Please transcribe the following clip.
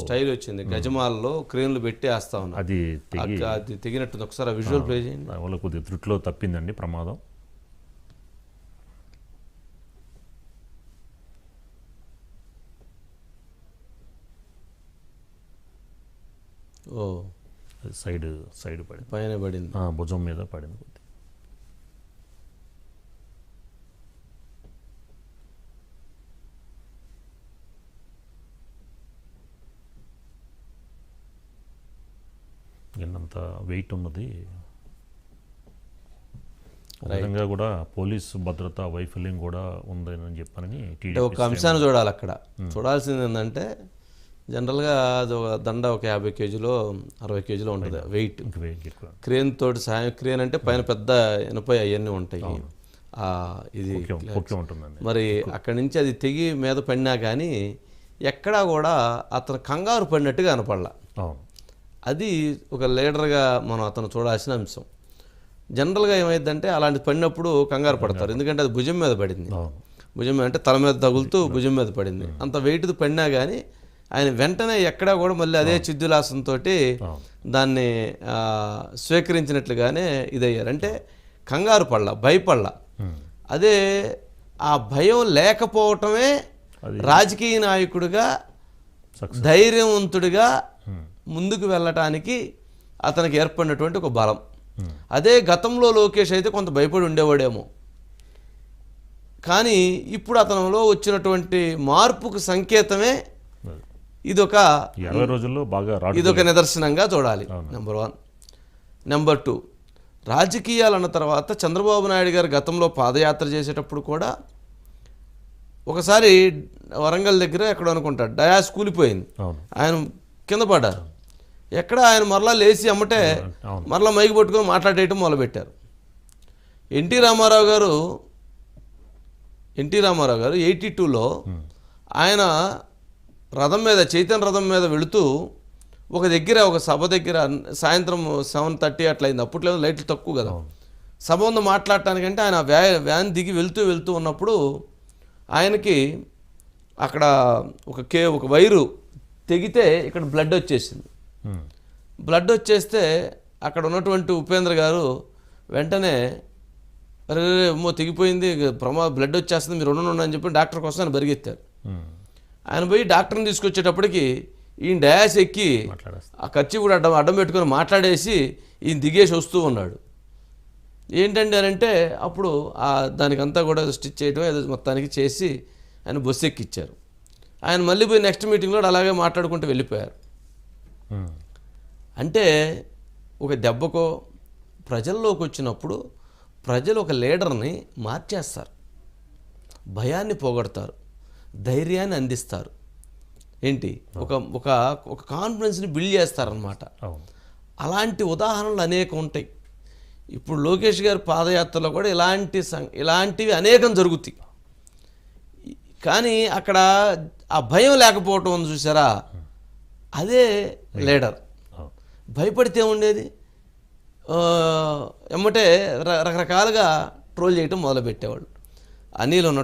Style వచ్చింది. గజమాలలో క్రేన్లు పెట్టి వేస్తా ఉన్నారు. అది తెగినట్టుంది. ఒకసారి విజువల్ ప్లే చేయండి. వాళ్ళ కొద్దిగా త్రుట్లో తప్పిందండి ప్రమాదం. ఓ సైడ్ పడింది, పైన పడింది, భుజం మీద పడింది. కొద్ది ఎంత వెయిట్ ఉన్నది. విధంగా కూడా పోలీసు భద్రతా వైఫల్యం కూడా ఉందని చెప్పానని ఒక అంశాన్ని చూడాలి. అక్కడ చూడాల్సింది ఏంటంటే జనరల్గా అది ఒక దండ ఒక 50 కేజీలో 60 కేజీలో ఉంటుంది వెయిట్. క్రేన్ తోటి సాయం, క్రేన్ అంటే పైన పెద్ద ఎనపై అవన్నీ ఉంటాయి. ఇది మరి అక్కడి నుంచి అది తెగి మీద పడినా కానీ ఎక్కడా కూడా అతను కంగారు పడినట్టుగా కనపడలా. అది ఒక లీడర్గా మనం అతను చూడాల్సిన అంశం. జనరల్గా ఏమైందంటే అలాంటి పడినప్పుడు కంగారు పడతారు, ఎందుకంటే అది భుజం మీద పడింది. భుజం మీద అంటే తల మీద తగులుతూ భుజం మీద పడింది. అంత వెయిట్ది పడినా కానీ ఆయన వెంటనే ఎక్కడా కూడా మళ్ళీ అదే చిద్దులాసంతో దాన్ని స్వీకరించినట్లుగానే ఇదయ్యారు. అంటే కంగారు పడలా, భయపడలా. అదే ఆ భయం లేకపోవటమే రాజకీయ నాయకుడిగా ధైర్యవంతుడిగా ముందుకు వెళ్ళటానికి అతనికి ఏర్పడినటువంటి ఒక బలం. అదే గతంలో లోకేష్ అయితే కొంత భయపడి ఉండేవాడేమో, కానీ ఇప్పుడు అతనిలో వచ్చినటువంటి మార్పుకు సంకేతమే ఇదొక నిదర్శనంగా చూడాలి. నెంబర్ 1. నెంబర్ 2, రాజకీయాలు అన్న తర్వాత చంద్రబాబు నాయుడు గారు గతంలో పాదయాత్ర చేసేటప్పుడు కూడా ఒకసారి వరంగల్ దగ్గర ఎక్కడ అనుకుంటాడు డయాస్ కూలిపోయింది, ఆయన కింద పడ్డారు. ఎక్కడ ఆయన మరలా లేచి అమ్మటే మరలా మైకి పట్టుకొని మాట్లాడేయటం మొదలుపెట్టారు. ఎన్టీ రామారావు గారు 82లో ఆయన రథం మీద, చైతన్య రథం మీద వెళుతూ ఒక సభ దగ్గర సాయంత్రం 7:30 అట్లయింది. అప్పట్లో లైట్లు తక్కువ కదా. సభ ముందు మాట్లాడటానికంటే ఆయన వ్యాన్ దిగి వెళ్తూ ఉన్నప్పుడు ఆయనకి అక్కడ ఒక వైరు తెగితే ఇక్కడ బ్లడ్ వచ్చేసింది. బ్లడ్ వచ్చేస్తే అక్కడ ఉన్నటువంటి ఉపేంద్ర గారు వెంటనే అరే తెగిపోయింది, బ్లడ్ వచ్చేస్తుంది, మీరు ఉండండి అని చెప్పి డాక్టర్ కోసం ఆయన పరిగెత్తారు. ఆయన పోయి డాక్టర్ని తీసుకొచ్చేటప్పటికి ఈయన డయాస్ ఎక్కి ఆ ఖర్చు కూడా అడ్డం పెట్టుకొని మాట్లాడేసి ఈయన దిగేసి వస్తూ ఉన్నాడు. ఏంటండి అని అంటే అప్పుడు దానికంతా కూడా స్టిచ్ చేయడం ఏదో మొత్తానికి చేసి ఆయన బస్సు ఎక్కిచ్చారు. ఆయన మళ్ళీ పోయి నెక్స్ట్ మీటింగ్లో అలాగే మాట్లాడుకుంటూ వెళ్ళిపోయారు. అంటే ఒక దెబ్బకో ప్రజల్లోకి వచ్చినప్పుడు ప్రజలు ఒక లీడర్ని మార్చేస్తారు, భయాన్ని పోగొడతారు, ధైర్యాన్ని అందిస్తారు. ఏంటి ఒక కాన్ఫిడెన్స్ని బిల్డ్ చేస్తారనమాట. అలాంటి ఉదాహరణలు అనేకం ఉంటాయి. ఇప్పుడు లోకేష్ గారి పాదయాత్రలో కూడా ఇలాంటివి అనేకం జరుగుతాయి. కానీ అక్కడ ఆ భయం లేకపోవటం ఉంది చూసారా, అదే లీడర్. భయపడితే ఉండేది ఎమ్మటే రకరకాలుగా ట్రోల్ చేయటం మొదలుపెట్టేవాళ్ళు. అనిల్ ఉన్నట్టు